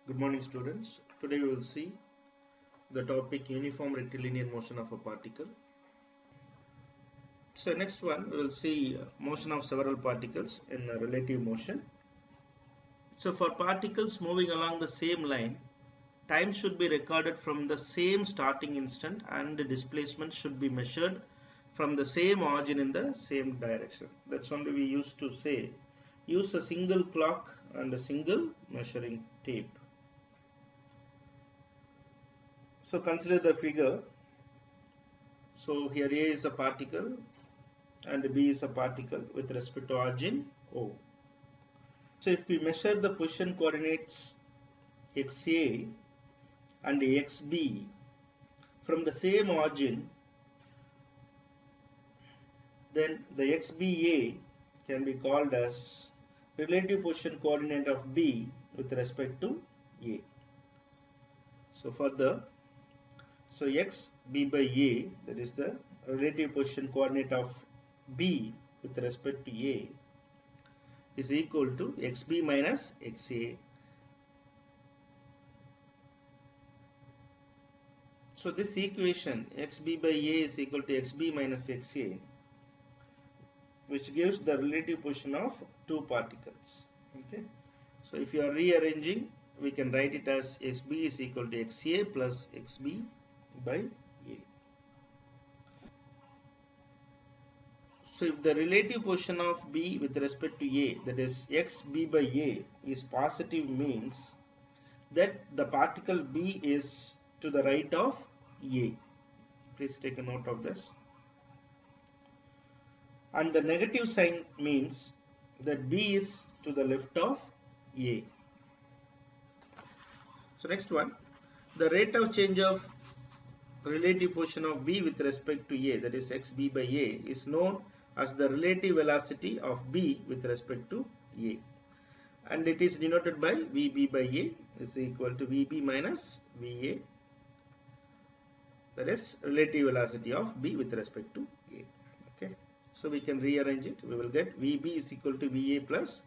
Good morning, students. Today we will see the topic uniform rectilinear motion of a particle. So next one we will see motion of several particles in relative motion. So for particles moving along the same line, time should be recorded from the same starting instant and the displacement should be measured from the same origin in the same direction. That's only we used to say use a single clock and a single measuring tape. So consider the figure. So here A is a particle and B is a particle with respect to origin O. So if we measure the position coordinates XA and XB from the same origin, then the XBA can be called as relative position coordinate of B with respect to A. So further, so XB by A, that is the relative position coordinate of B with respect to A, is equal to XB minus XA. So this equation XB by A is equal to XB minus XA, which gives the relative position of two particles. Okay. So if you are rearranging, we can write it as XB is equal to XA plus XB by A. So if the relative position of B with respect to A, that is XB by A, is positive, means that the particle B is to the right of A. Please take a note of this. And the negative sign means that B is to the left of A. So next one, the rate of change of relative position of B with respect to A, that is XB by A, is known as the relative velocity of B with respect to A, and it is denoted by VB by A is equal to VB minus VA, that is relative velocity of B with respect to A. Okay, so we can rearrange it. We will get VB is equal to VA plus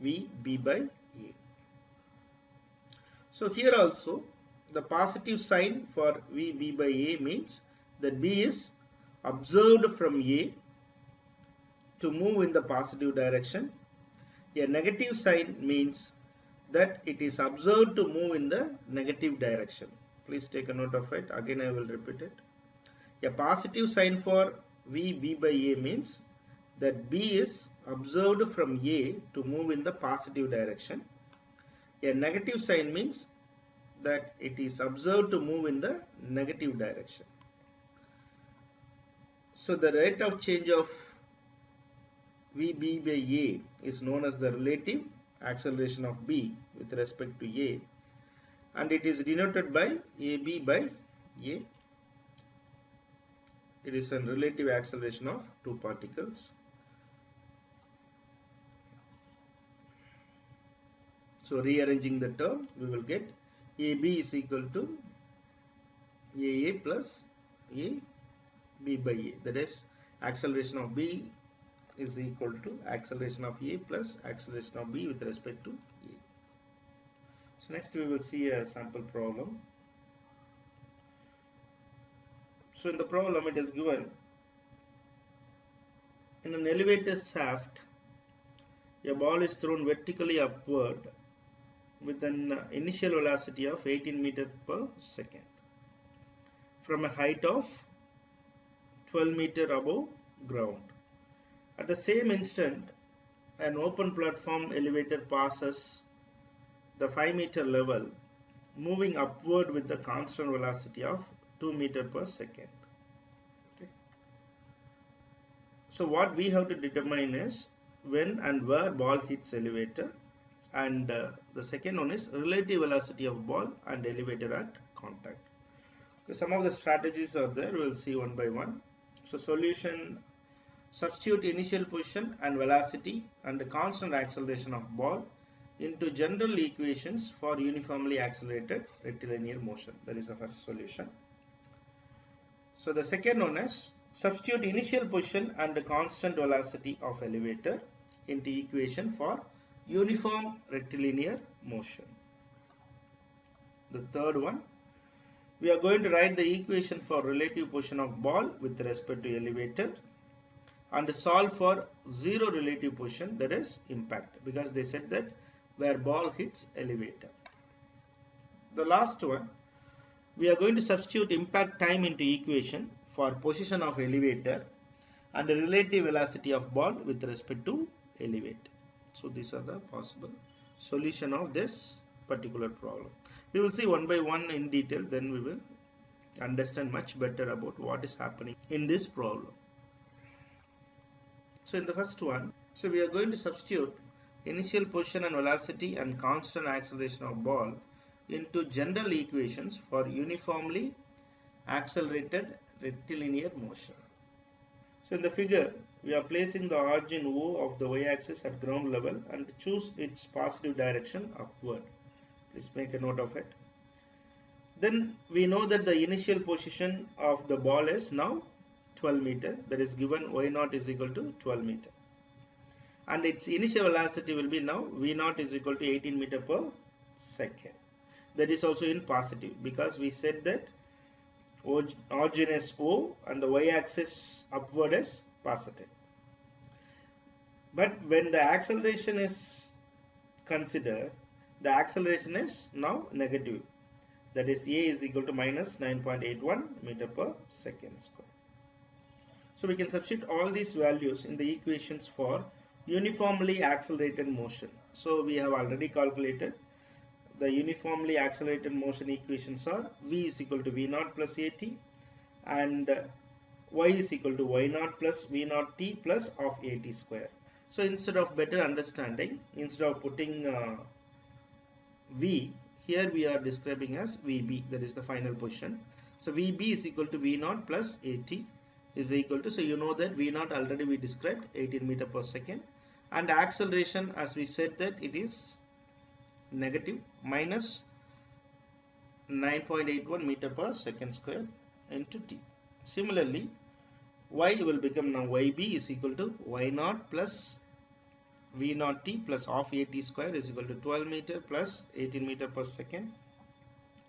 VB by A. So here also the positive sign for VB by A means that B is observed from A to move in the positive direction. A negative sign means that it is observed to move in the negative direction. Please take a note of it. Again I will repeat it. A positive sign for VB by A means that B is observed from A to move in the positive direction. A negative sign means that it is observed to move in the negative direction. So the rate of change of VB by A is known as the relative acceleration of B with respect to A, and it is denoted by AB by A. It is a relative acceleration of two particles. So rearranging the term, we will get AB is equal to AA plus AB by A, that is acceleration of B is equal to acceleration of A plus acceleration of B with respect to A. So next we will see a sample problem. So in the problem it is given, in an elevator shaft a ball is thrown vertically upward with an initial velocity of 18 meters per second from a height of 12 meters above ground. At the same instant, an open platform elevator passes the 5-meter level, moving upward with the constant velocity of 2 meters per second. Okay. So what we have to determine is when and where ball hits elevator, and the second one is relative velocity of ball and elevator at contact. Okay, some of the strategies are there. We will see one by one. So solution: substitute initial position and velocity and the constant acceleration of ball into general equations for uniformly accelerated rectilinear motion. That is the first solution. So the second one is substitute initial position and the constant velocity of elevator into equation for uniform rectilinear motion. The third one, we are going to write the equation for relative position of ball with respect to elevator and solve for zero relative position, that is impact, because they said that where ball hits elevator. The last one, we are going to substitute impact time into equation for position of elevator and the relative velocity of ball with respect to elevator. So these are the possible solution of this particular problem. We will see one by one in detail, then we will understand much better about what is happening in this problem. So in the first one, so we are going to substitute initial position and velocity and constant acceleration of ball into general equations for uniformly accelerated rectilinear motion. So in the figure, we are placing the origin O of the y-axis at ground level and choose its positive direction upward. Please make a note of it. Then we know that the initial position of the ball is now 12 meter. That is given y0 is equal to 12 meter. And its initial velocity will be now v0 is equal to 18 meter per second. That is also in positive, because we said that origin is O and the y-axis upward is positive. But when the acceleration is considered, the acceleration is now negative. That is A is equal to minus 9.81 meter per second square. So we can substitute all these values in the equations for uniformly accelerated motion. So we have already calculated the uniformly accelerated motion equations are V is equal to V0 plus AT and Y is equal to Y0 plus V0 T plus of AT square. So instead of better understanding, instead of putting V, here we are describing as VB, that is the final position. So VB is equal to V0 plus AT is equal to, so you know that V0 already we described 18 meter per second, and acceleration as we said that it is negative minus 9.81 meter per second square into T. Similarly, Y will become now YB is equal to Y0 plus V0 T plus of AT square is equal to 12 meter plus 18 meter per second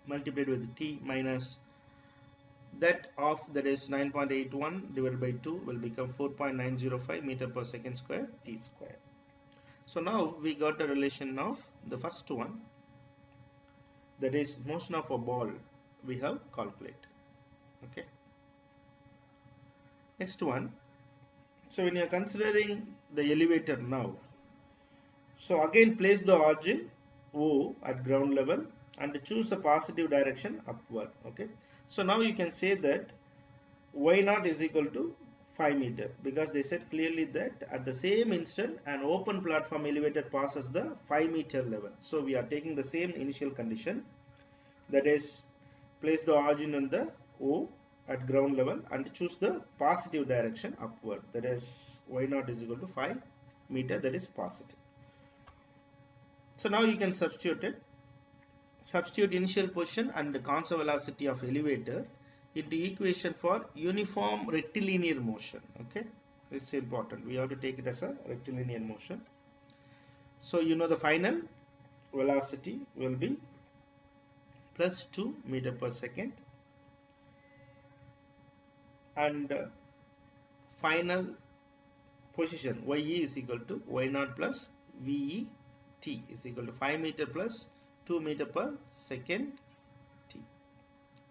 multiplied with T minus that of, that is 9.81 divided by 2 will become 4.905 meter per second square T square. So now we got a relation of the first one, that is motion of a ball, we have calculated. Okay. Next one. So when you are considering the elevator now, so again place the origin O at ground level and choose the positive direction upward. Okay. So now you can say that y0 is equal to 5 meter, because they said clearly that at the same instant an open platform elevator passes the 5 meter level. So we are taking the same initial condition, that is place the origin on the O at ground level and choose the positive direction upward, that is y0 is equal to 5 meter, that is positive. So now you can substitute it. Substitute initial position and the constant velocity of elevator into equation for uniform rectilinear motion. Okay, it's important, we have to take it as a rectilinear motion. So you know the final velocity will be plus 2 meter per second and final position ye is equal to y0 plus ve t is equal to 5 meter plus 2 meter per second t.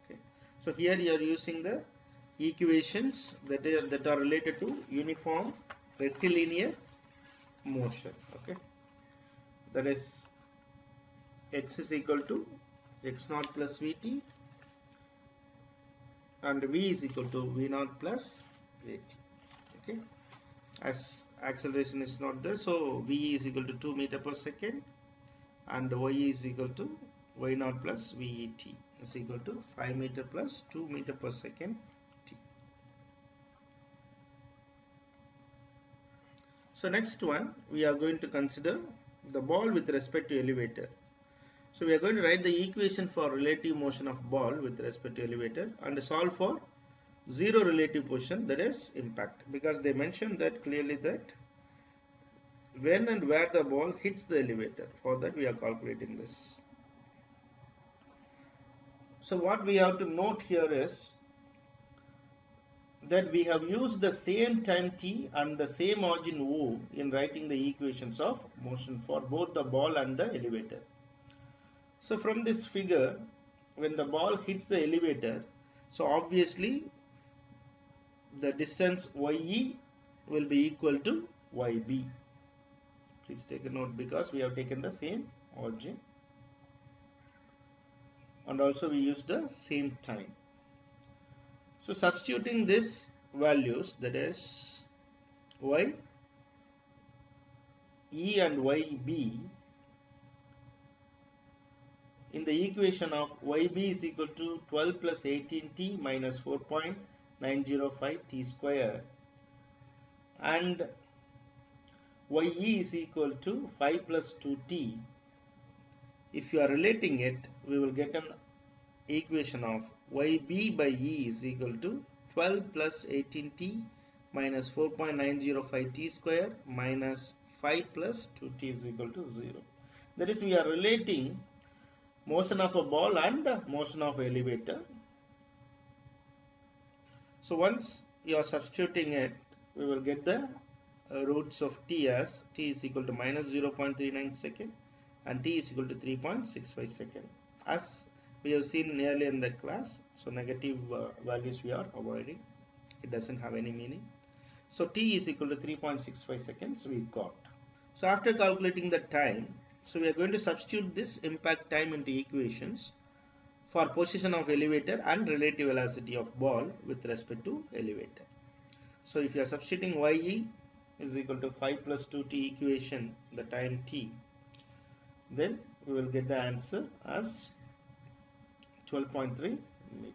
Okay. So here you are using the equations that are related to uniform rectilinear motion. Okay, that is x is equal to x0 plus vt and v is equal to v0 plus at. Okay, as acceleration is not there, so v is equal to 2 meter per second and y is equal to y0 plus vet is equal to 5 meter plus 2 meter per second t. So next one, we are going to consider the ball with respect to elevator. So we are going to write the equation for relative motion of ball with respect to elevator and solve for zero relative position, that is impact, because they mentioned that clearly that when and where the ball hits the elevator. For that we are calculating this. So what we have to note here is that we have used the same time t and the same origin O in writing the equations of motion for both the ball and the elevator. So from this figure, when the ball hits the elevator, so obviously the distance ye will be equal to yb. Please take a note because we have taken the same origin and also we use the same time. So substituting this values, that is y e and yb in the equation of yb is equal to 12 plus 18t minus 4.905 t square and ye is equal to 5 plus 2t. If you are relating it, we will get an equation of yb by e is equal to 12 plus 18t minus 4.905 t square minus 5 plus 2t is equal to 0. That is, we are relating motion of a ball and motion of elevator. So once you are substituting it, we will get the roots of t as t is equal to minus 0.39 second and t is equal to 3.65 second. As we have seen earlier in the class, so negative values we are avoiding. It doesn't have any meaning. So t is equal to 3.65 seconds we got. So after calculating the time, so we are going to substitute this impact time into equations for position of elevator and relative velocity of ball with respect to elevator. So if you are substituting ye is equal to 5 plus 2t equation, the time t, then we will get the answer as 12.3 meter.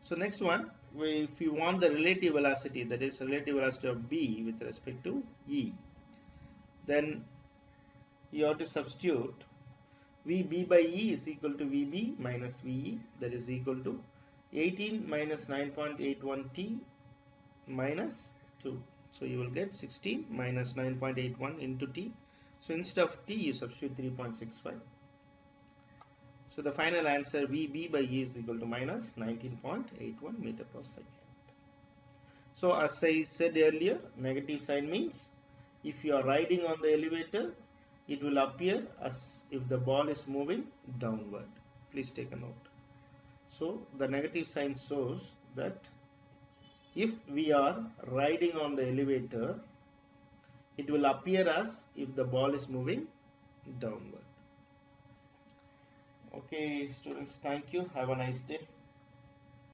So next one, if you want the relative velocity, that is relative velocity of b with respect to e, then you have to substitute vb by e is equal to vb minus ve, that is equal to 18 minus 9.81 t minus 2. So you will get 16 minus 9.81 into t. So instead of t, you substitute 3.65. So the final answer vb by e is equal to minus 19.81 meter per second. So as I said earlier, negative sign means if you are riding on the elevator, it will appear as if the ball is moving downward. Please take a note. So the negative sign shows that if we are riding on the elevator, it will appear as if the ball is moving downward. Okay, students, thank you. Have a nice day.